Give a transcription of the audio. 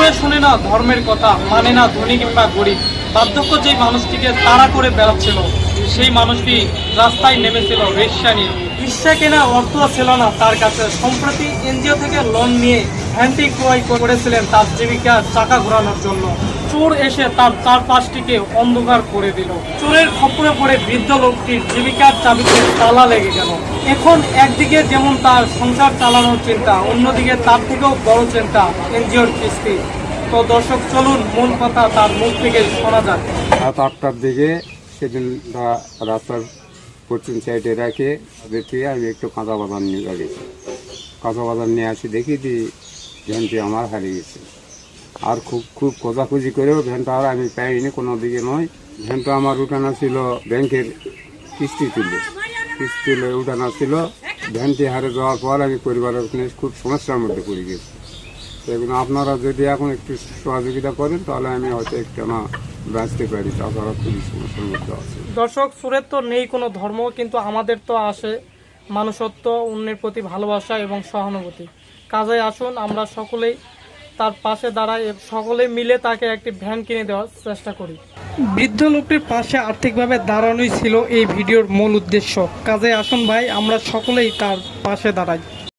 শুনে শুনে না ধর্মের কথা, মানে না ধনী কিংবা গরিব। বার্ধক্য যেই মানুষটিকে তাড়া করে বেড়াচ্ছিল, সেই মানুষটি রাস্তায় নেমেছিল রিক্সা নিয়ে। রিক্সা কেনা অর্থ ছিল না তার কাছে। সম্প্রতি এনজিও থেকে লোন নিয়ে ভ্যানটি ক্রয় করেছিলেন তার জীবিকার চাকা ঘোরানোর জন্য। চোর এসে তার চারপাশটিকে অন্ধকার করে দিল। চোরের খপ্পরে পড়ে বৃদ্ধ লোকটির জীবিকার চাবিতে তালা লেগে গেল। এখন একদিকে যেমন তার সংসার চালানোর চিন্তা, অন্যদিকে তার থেকেও বড় চিন্তা এনজিওর কিস্তি। তো দর্শক, চলুন মূল কথা তার মুখ থেকে শোনা যাক। রাত 8টার দিকে সেদিন রাস্তার পশ্চিম সাইডে রেখে দেখি আমি একটু কাঁচা বাদাম নিয়ে গেছি। কাঁচা বাদাম নিয়ে আসি, দেখি যে ভ্যানটি আমার হারিয়ে গেছে। আর খুব খোঁজাখুঁজি করেও ভ্যানটা আর আমি পাইনি, কোনো দিকে নয়। ভ্যানটা আমার উঠানো ছিল ব্যাংকের কিস্তি তুলে উঠানো ছিল। ভ্যানটি হারে যাওয়ার পর আমি পরিবারের খুব সমস্যার মধ্যে পড়ে গেছি। এগুলো আপনারা যদি এখন একটু সহযোগিতা করেন তাহলে আমি হয়তো একটু না বাঁচতে পারি, তাছাড়া খুবই সমস্যার মধ্যে আছে। দর্শক, সুরের তো নেই কোনো ধর্ম, কিন্তু আমাদের তো আসে মানুষত্ব, অন্যের প্রতি ভালোবাসা এবং সহানুভূতি। কাজে আসুন আমরা সকলেই তার পাশে দাঁড়াই, সকলে মিলে তাকে একটি ভ্যান কিনে দেওয়ার চেষ্টা করি। বৃদ্ধ লোকটির পাশে আর্থিকভাবে দাঁড়ানোই ছিল এই ভিডিওর মূল উদ্দেশ্য। কাজে আসুন ভাই, আমরা সকলেই তার পাশে দাঁড়াই।